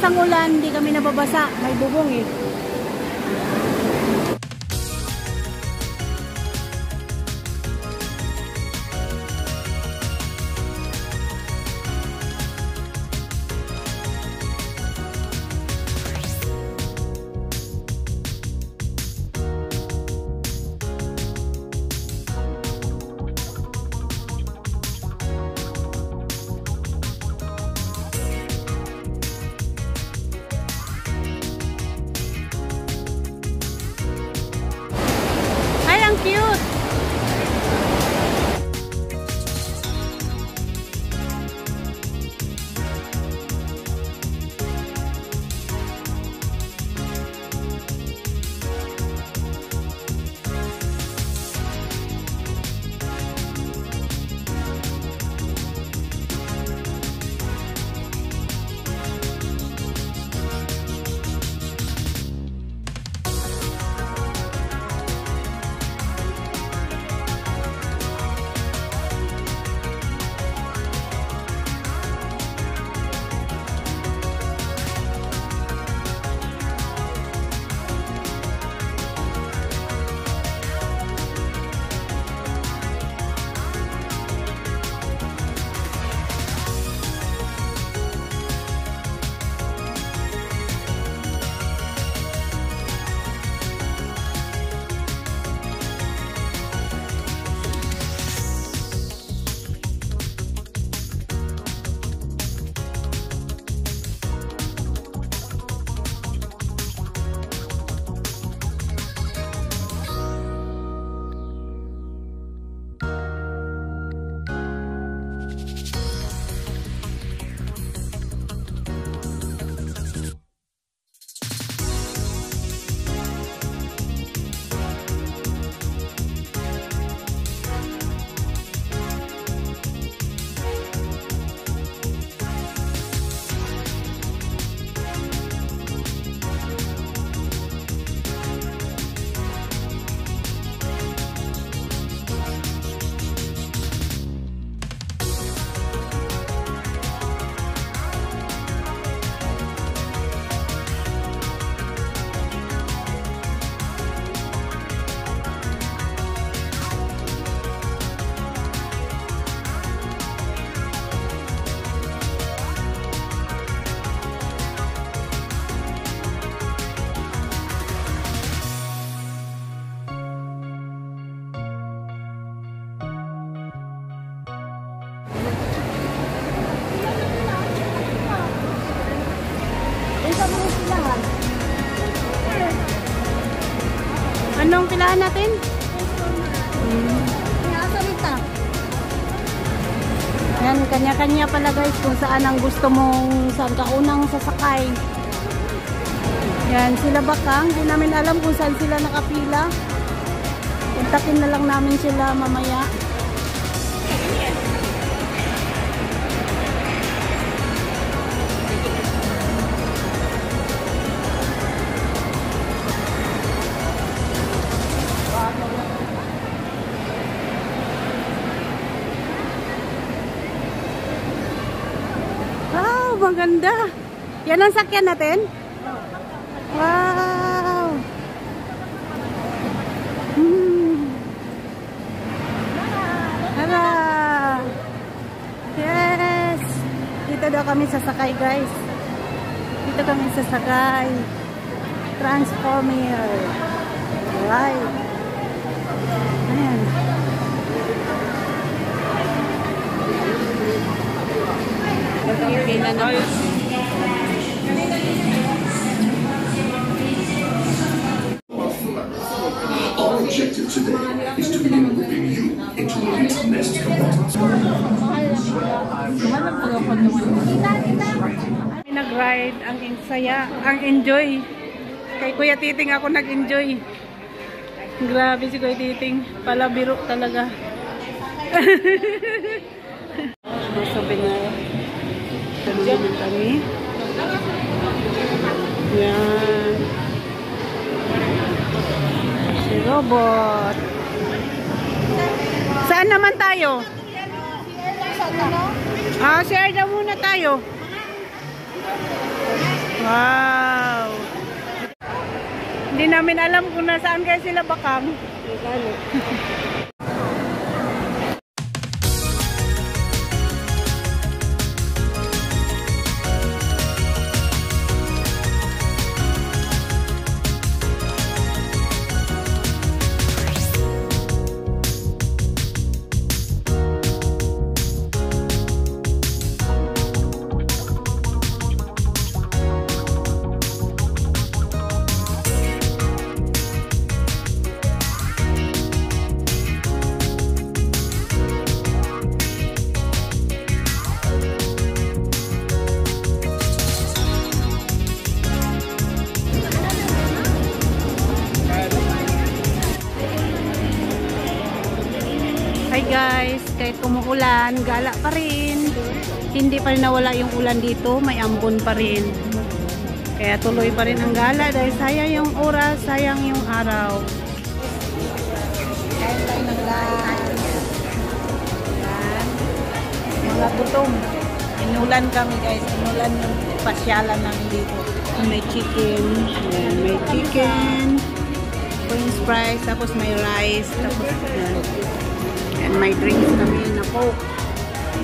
ang ulan, hindi kami nababasa. May bubong eh. Cute! Anong pilahan natin? Yan, kanya-kanya pala guys kung saan ang gusto mong, saan ka unang sasakay. Yan, sila bakang. Hindi namin alam kung saan sila nakapila. Kontakin na lang namin sila mamaya. Maganda. Yan ang sakyan natin? Wow. Tara. Yes. Dito daw kami sasakay guys. Dito kami sasakay. Transformer. Right. Ayan. Our objective today is to begin moving you into elite nest combatants. Nag-ride, ang saya, ang enjoy. Kay Kuya Titing ako nag-enjoy. Grabe si Kuya Titing, palabiro talaga. Sabi na diyan kami. Yan. Si robot. Saan naman tayo? Share daw muna tayo. Wow! Hindi namin alam kung nasaan kaya sila bakang. Hi guys, kahit umuulan, gala pa rin. Hindi pa rin nawala yung ulan dito, may ambon pa rin. Kaya tuloy pa rin ang gala dahil sayang yung oras, sayang yung araw. Kain tayo ng lunch. Yan. Mga gutom. Inulan kami guys. Inulan yung pasyalan namin dito. May chicken, may chicken, french fries, tapos may rice, tapos and may drinks kami na Coke.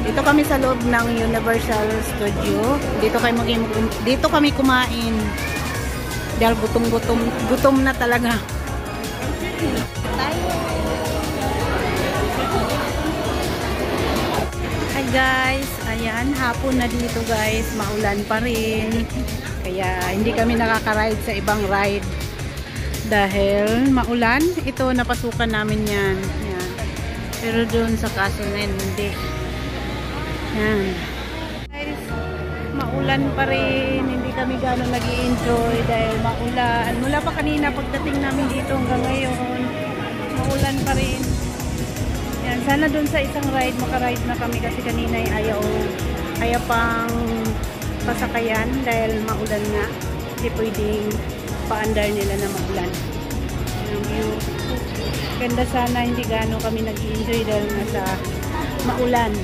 Dito kami sa loob ng Universal Studio. Dito kami kumain. Dahil gutom na talaga. Hi guys, ayan, hapon na dito guys, maulan pa rin. Kaya hindi kami nakaka-ride sa ibang ride. Dahil maulan, ito napasukan namin yan. Yan. Pero doon sa Casunen, hindi. Yan. Guys, maulan pa rin. Hindi kami gano'n nag-i-enjoy dahil maulan. Mula pa kanina pagdating namin dito hanggang ngayon, maulan pa rin. Yan. Sana doon sa isang ride, makaride na kami kasi kanina ay ayaw pang pasakayan dahil maulan nga. Hindi pwedeng paandar nila na maulan. Yung view. Ganda sana, hindi gano'n kami nag-i-enjoy dahil nga sa maulan.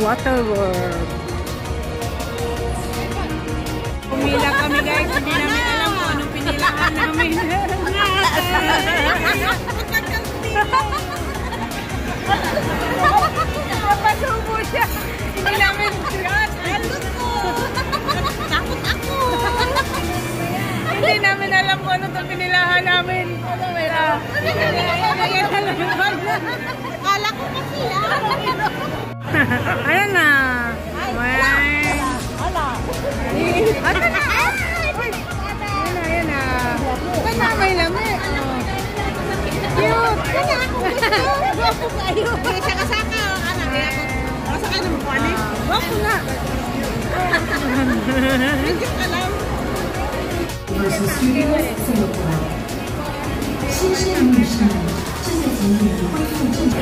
Water World. Pumila kami guys, hindi namin alam kung anong pinilaan namin. Napasubo siya. Hindi namin takot ako. Hindi namin alam kung ano itong pinilahan namin. Kala ko kasi ayan na. Ayan na. Ba't na may lami? Cute. Guwapo kayo. Saka-saka. Saka naman po. Guwapo nga. Hindi ka lang. Universal Studios Singapore. 新生女士们正在进行恢复正常。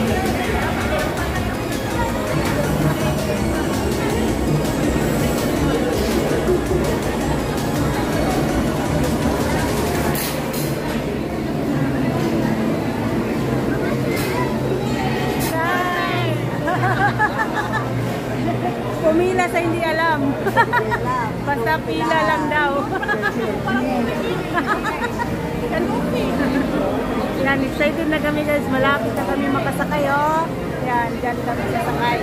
Pumila sa hindi alam. Basta pila lang daw. Yan, excited na kami guys. Malapit na kami makasakay oh. Yan, dyan kami sasakay.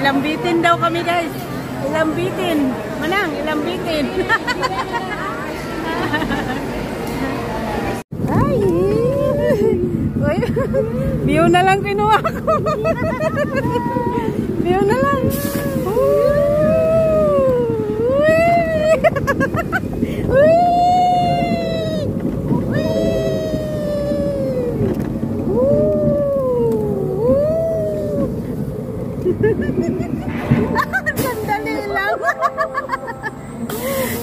Ilambitin daw kami guys. Ilambitin. Manang, ilambitin. Ay! Uy, view na lang kinuha ko. View na lang. Sandali lang.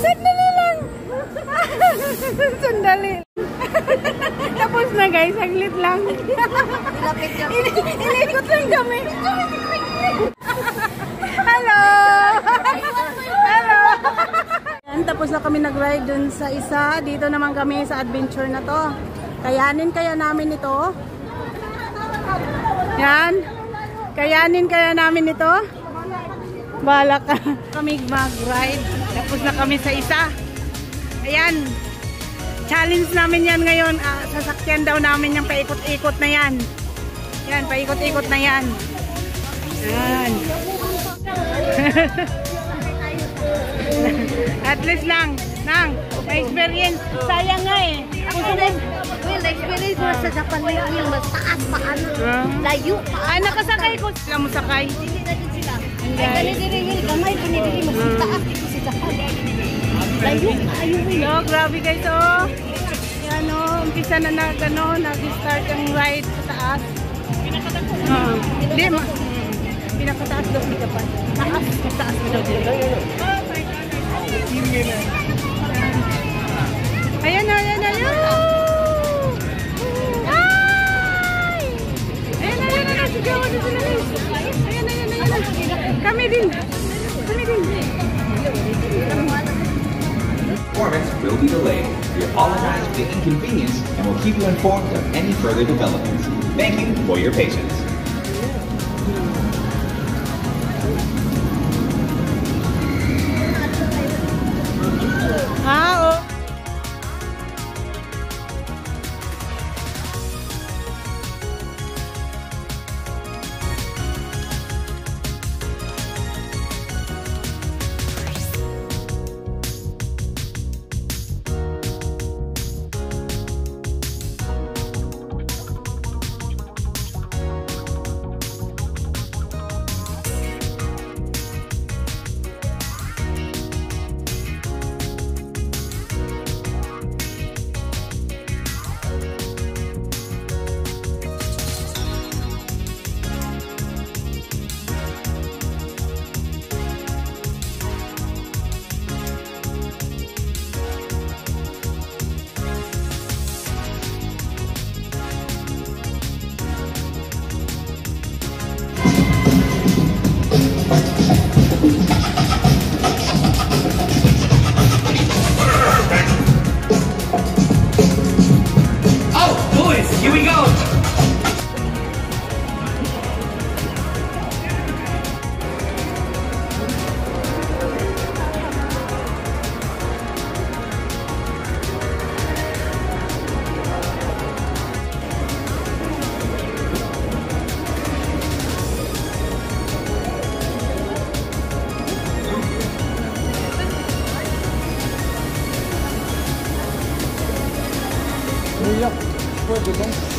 Sandali lang. Sandali. Tapos na guys, saglit lang. Inikot lang kami. Hello! Hello! Yan, tapos na kami nag-ride dun sa isa. Dito naman kami sa adventure na to. Kayanin kaya namin ito. Yan. Kayanin kaya namin ito. Balak kami mag-ride. Tapos na kami sa isa. Ayan. Challenge namin yan ngayon. Sasakyan daw namin yung paikot-ikot na yan. Yan, paikot-ikot na yan. Yan. At least lang. Nang, may experience. Sayang nga eh. Well, experience mo sa Japan na yung mas taas pa ano. Layo pa. Nakasakay ko. Sila mo sakay. Hindi na din sila. Ay, ganito gamay. Pinibili mas taas dito sa Japan. Layo pa. Ayun. No, grabe guys. Oh. Yan oh. Umpisa na nag-start yung ride sa taas. Hindi. Pinakataas daw sa Japan. Taas. Taas daw dito. Ayan, ayan, ayan. Ay! Ayan, ayan, ayan. Sigawan na sila. Ayan, ayan, ayan. Kami din. Kami din. Performance will be delayed. We apologize for the inconvenience and will keep you informed of any further developments. Thank you for your patience. Oh. Here we go! New York, Portugal.